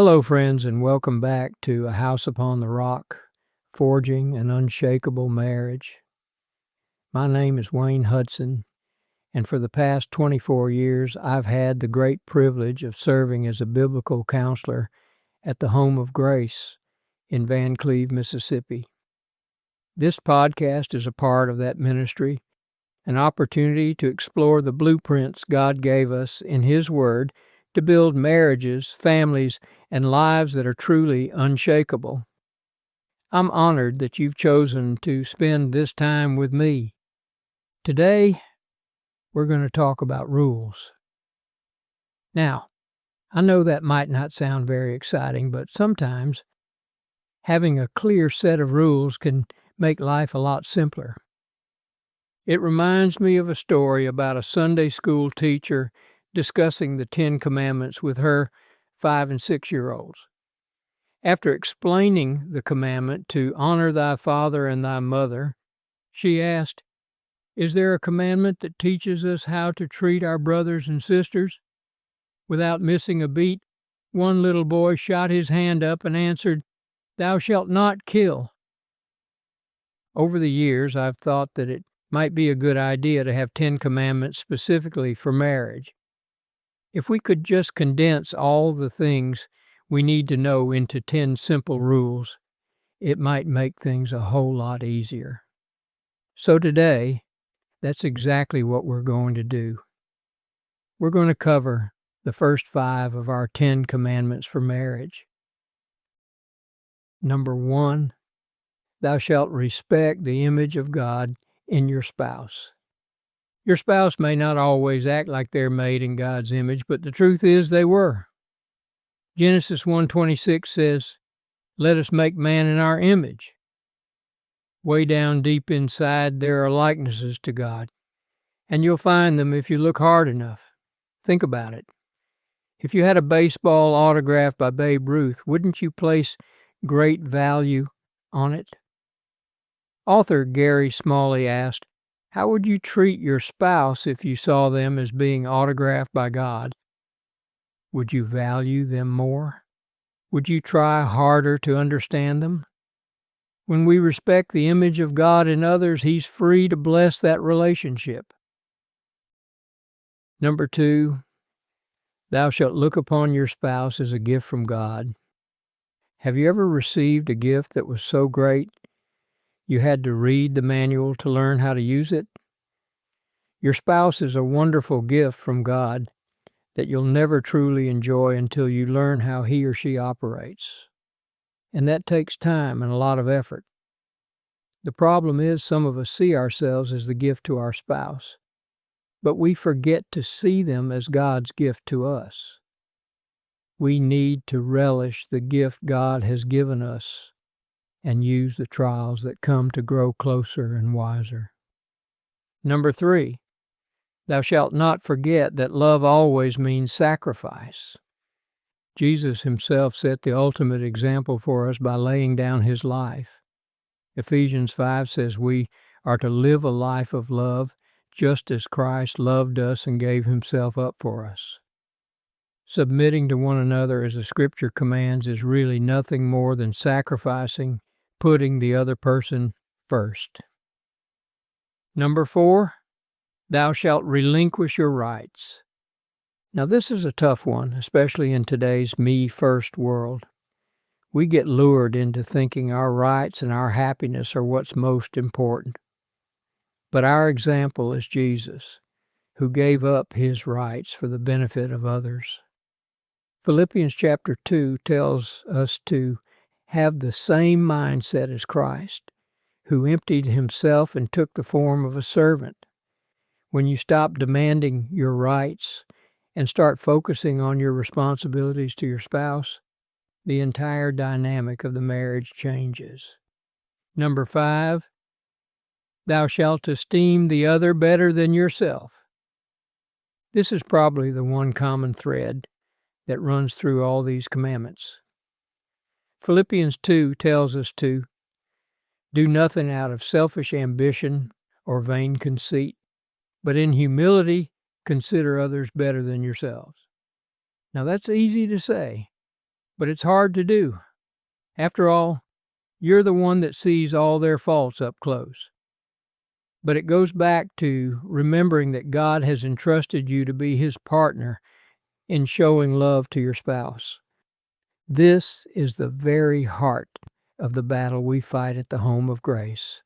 Hello, friends, and welcome back to A House Upon the Rock, Forging an Unshakable Marriage. My name is Wayne Hudson, and for the past 24 years, I've had the great privilege of serving as a biblical counselor at the Home of Grace in Van Cleve, Mississippi. This podcast is a part of that ministry, an opportunity to explore the blueprints God gave us in His Word to build marriages, families, and lives that are truly unshakable. I'm honored that you've chosen to spend this time with me. Today, we're going to talk about rules. Now, I know that might not sound very exciting, but sometimes having a clear set of rules can make life a lot simpler. It reminds me of a story about a Sunday school teacher discussing the 10 Commandments with her 5- and 6-year-olds. After explaining the commandment to honor thy father and thy mother, she asked, "Is there a commandment that teaches us how to treat our brothers and sisters?" Without missing a beat, one little boy shot his hand up and answered, "Thou shalt not kill." Over the years, I've thought that it might be a good idea to have 10 commandments specifically for marriage. If we could just condense all the things we need to know into 10 simple rules, it might make things a whole lot easier. So today, that's exactly what we're going to do. We're going to cover the first 5 of our 10 commandments for marriage. Number 1, thou shalt respect the image of God in your spouse. Your spouse may not always act like they're made in God's image, but the truth is they were. Genesis 1:26 says, "Let us make man in our image." Way down deep inside, there are likenesses to God, and you'll find them if you look hard enough. Think about it. If you had a baseball autographed by Babe Ruth, wouldn't you place great value on it? Author Gary Smalley asked, "How would you treat your spouse if you saw them as being autographed by God? Would you value them more? Would you try harder to understand them?" When we respect the image of God in others, He's free to bless that relationship. Number 2, thou shalt look upon your spouse as a gift from God. Have you ever received a gift that was so great you had to read the manual to learn how to use it? Your spouse is a wonderful gift from God that you'll never truly enjoy until you learn how he or she operates. And that takes time and a lot of effort. The problem is some of us see ourselves as the gift to our spouse, but we forget to see them as God's gift to us. We need to relish the gift God has given us and use the trials that come to grow closer and wiser. Number 3, thou shalt not forget that love always means sacrifice. Jesus Himself set the ultimate example for us by laying down His life. Ephesians 5 says we are to live a life of love just as Christ loved us and gave Himself up for us. Submitting to one another as the Scripture commands is really nothing more than sacrificing, putting the other person first. Number 4, thou shalt relinquish your rights. Now this is a tough one, especially in today's me-first world. We get lured into thinking our rights and our happiness are what's most important. But our example is Jesus, who gave up His rights for the benefit of others. Philippians chapter 2 tells us to have the same mindset as Christ, who emptied Himself and took the form of a servant. When you stop demanding your rights and start focusing on your responsibilities to your spouse, the entire dynamic of the marriage changes. Number 5, thou shalt esteem the other better than yourself. This is probably the one common thread that runs through all these commandments. Philippians 2 tells us to do nothing out of selfish ambition or vain conceit, but in humility consider others better than yourselves. Now that's easy to say, but it's hard to do. After all, you're the one that sees all their faults up close. But it goes back to remembering that God has entrusted you to be His partner in showing love to your spouse. This is the very heart of the battle we fight at the home of grace.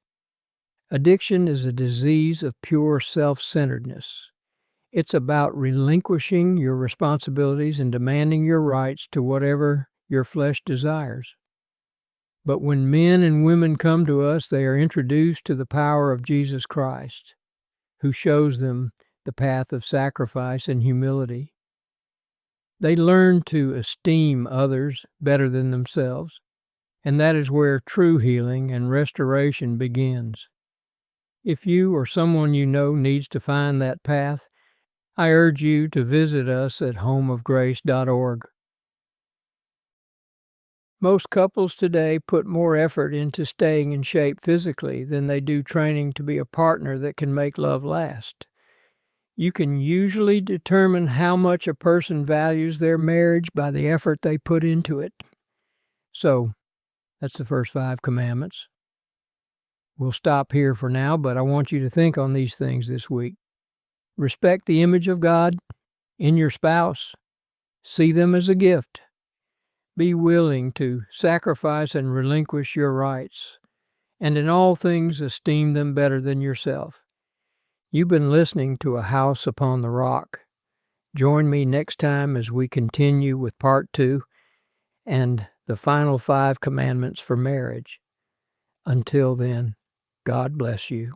Addiction is a disease of pure self-centeredness. It's about relinquishing your responsibilities and demanding your rights to whatever your flesh desires. But when men and women come to us, they are introduced to the power of Jesus Christ, who shows them the path of sacrifice and humility. They learn to esteem others better than themselves, and that is where true healing and restoration begins. If you or someone you know needs to find that path, I urge you to visit us at homeofgrace.org. Most couples today put more effort into staying in shape physically than they do training to be a partner that can make love last. You can usually determine how much a person values their marriage by the effort they put into it. So, that's the first 5 commandments. We'll stop here for now, but I want you to think on these things this week. Respect the image of God in your spouse. See them as a gift. Be willing to sacrifice and relinquish your rights, and in all things esteem them better than yourself. You've been listening to A House Upon the Rock. Join me next time as we continue with Part 2 and the final 5 commandments for marriage. Until then, God bless you.